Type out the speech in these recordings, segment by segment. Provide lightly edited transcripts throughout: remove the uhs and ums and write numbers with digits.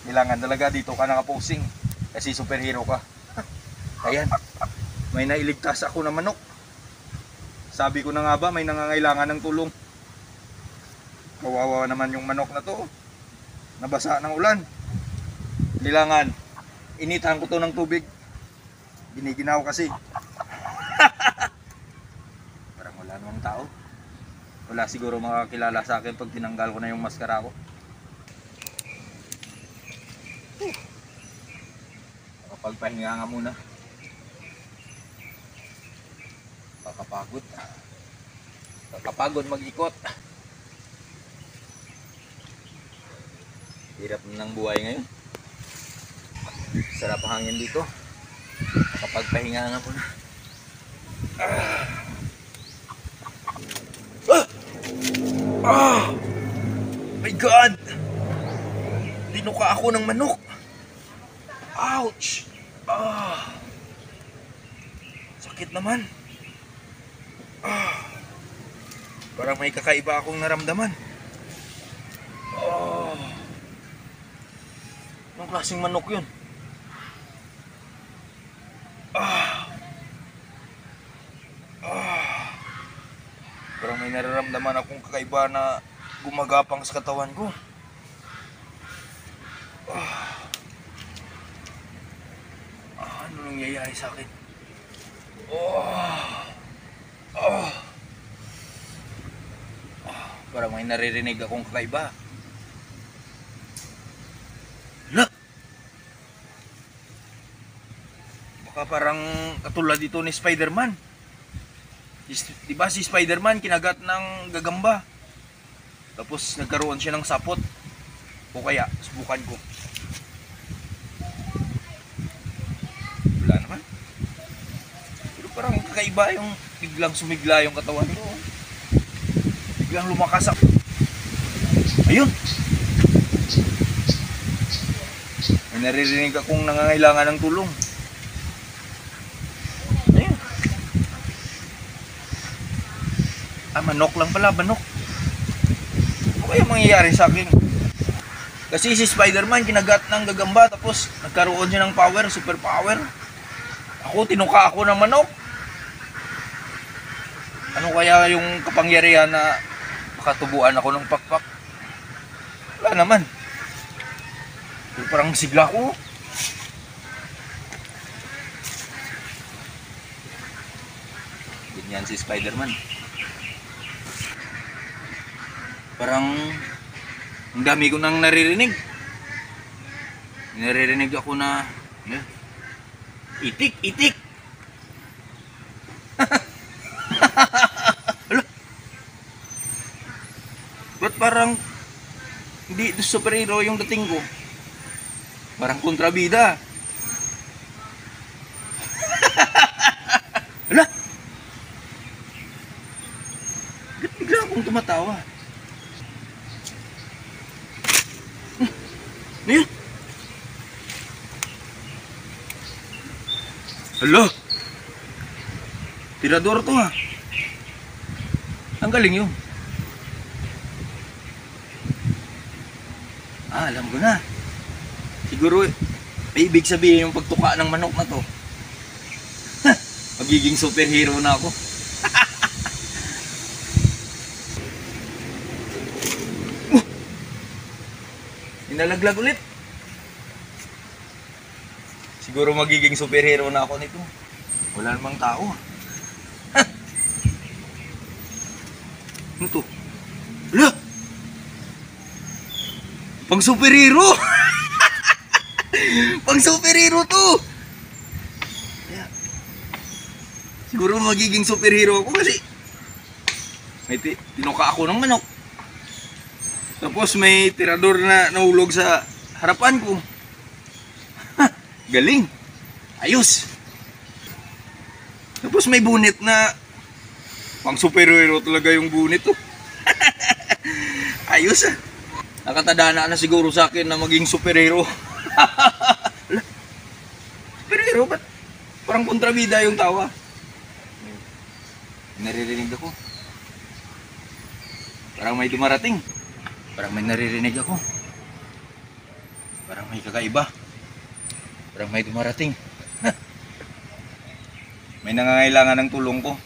Kailangan talaga dito ka nakaposing kasi superhero ka. Ayan, may nailigtas ako na manok. Sabi ko na nga ba, may nangangailangan ng tulong. Kawawa naman yung manok na to. Nabasa ng ulan. Kailangan initan ko to ng tubig. Giniginaw kasi. Parang wala namang tao. Wala siguro makakilala sa akin pag tinanggal ko na yung maskara ko. Makapagpahinga nga muna. Kakapagod mag-ikot. Hirap ng buhay ngayon. Sarap ang hangin dito. Makapagpahinga nga muna. My God! Tinuka ako ng manok. Ouch! Sakit naman. Parang may kakaiba akong naramdaman. Anong klaseng manok yun? Parang may nararamdaman akong kakaiba na gumagapang sa katawan ko. Ano nangyayari sa akin? Parang may naririnig akong kakaiba. Hala! Baka parang katulad dito ni Spider-Man. Diba si Spider-Man kinagat ng gagamba? Tapos nagkaroon siya ng sapot. O kaya, subukan ko. Wala naman. Pero parang kakaiba yung biglang sumigla yung katawan ko. Biglang lumakas ako. Ayun! May naririnig akong nangangailangan ng tulong. Ayun. Manok lang pala, manok. Ano kaya mangyayari sa akin? Kasi si Spider-Man kinagat ng gagamba tapos nagkaroon siya ng power, super power. Ako, tinuka ako ng manok. Ano kaya yung kapangyarihan na makatubuan ako ng pakpak? Wala naman. Pero parang sigla ko. Ganyan si Spider-Man. Parang ang dami ko nang naririnig. Naririnig ako na itik, itik. Ba't parang hindi superhero yung dating ko? Parang kontrabida. Hala! Bigla akong tumatawa. Ano yun? Hala! Tirador to ha. Ang galing yun. Alam ko na. Siguro may ibig sabihin yung pagtuka ng manok na to. Magiging superhero na ako. Nalaglag ulit. Siguro magiging superhero na ako nito. Wala namang tao. Ano to? Wala! Pang superhero! Pang superhero to! Siguro magiging superhero ako kasi may tinuka ako ng manok. Tapos may tirador na nahulog sa harapan ko. Galing. Ayos. Tapos may bunit na pang superhero talaga yung bunit to. Ayos ah. Nakatadana na siguro sa akin na maging superhero. Superhero ba't parang kontrabida yung tawa? Naririnig ako. Parang may dumarating. Parang may naririnig ako. Parang may kakaiba. Parang may dumarating. May nangangailangan ng tulong ko.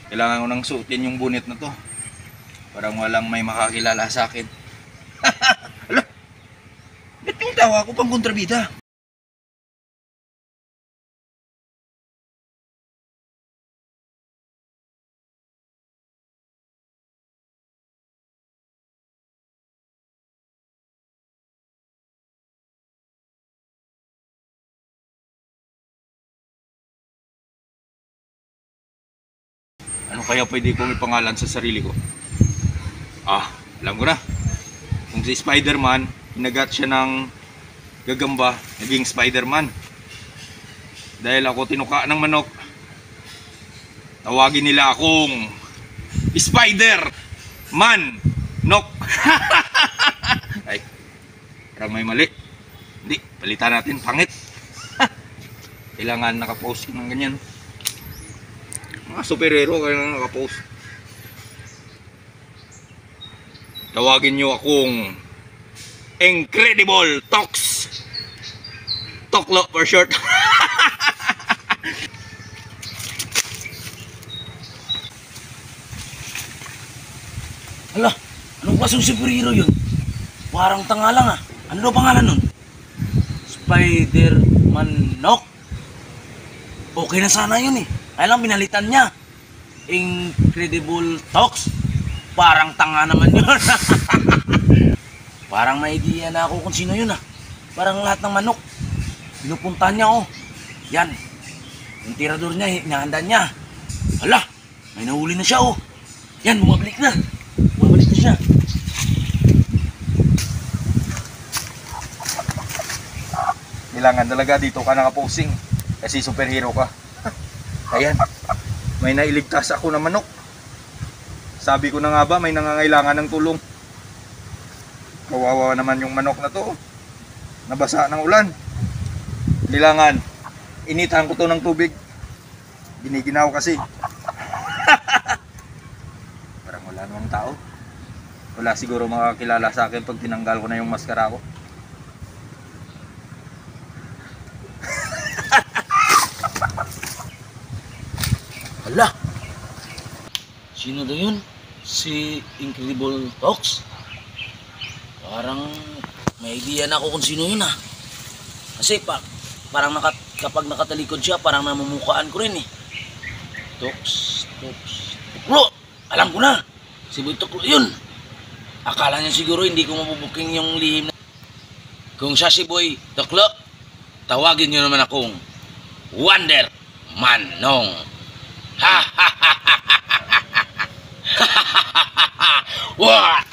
Kailangan ko nang suotin yung bunit na to. Parang walang may makakilala sa akin. Hala! Ba't yung tawa ko pang kontrabida? Ano kaya pwede kong ipangalan sa sarili ko? Alam ko na. Kung si Spider-Man, hinagat siya ng gagamba, naging Spider-Man. Dahil ako tinuka ng manok, tawagin nila akong Spider-Man Nok. Ay, parang may mali. Hindi, palitan natin, pangit. Kailangan nakapost ng ganyan. Mga superhero kaya na nakapost. Tawagin nyo akong Incredible Tox. Toklo for short. Hala, anong klaseng superhero yun? Parang tanga lang ah. Ano daw pangalan nun? Spider-Man Nok. Okay na sana yun eh. Kaya lang pinalitan niya. Incredible Tox. Parang tanga naman yun. Parang may idea na ako kung sino yun ah. Parang lahat ng manok pinupuntahan niya oh. Yan. Yung tirador niya, hinahanda niya. Hala, may nahuli na siya oh. Yan, bumabalik na. Bumabalik na siya. Kailangan talaga dito ka nakaposing kasi superhero ka. Ayan, may nailigtas ako ng manok. Sabi ko na nga ba, may nangangailangan ng tulong. Kawawa naman yung manok na to. Nabasa ng ulan. Kailangan, initan ko to ng tubig. Giniginaw kasi. Parang wala namang tao. Wala siguro makakilala sa akin pag tinanggal ko na yung maskara ko. Hala! Sino daw yun? Si Incredible Tox? Parang may idea na ako kung sino yun ah. Kasi parang kapag nakatalikod siya, parang namumukaan ko rin eh. Tox. Tuklo! Alam ko na! Si Boy Tuklo yun! Akala niya siguro hindi ko mabubuking yung lihim na... Kung siya si Boy Tuklo, tawagin niyo naman akong Wonder Manong. Ha ha ha ha ha ha ha ha ha ha.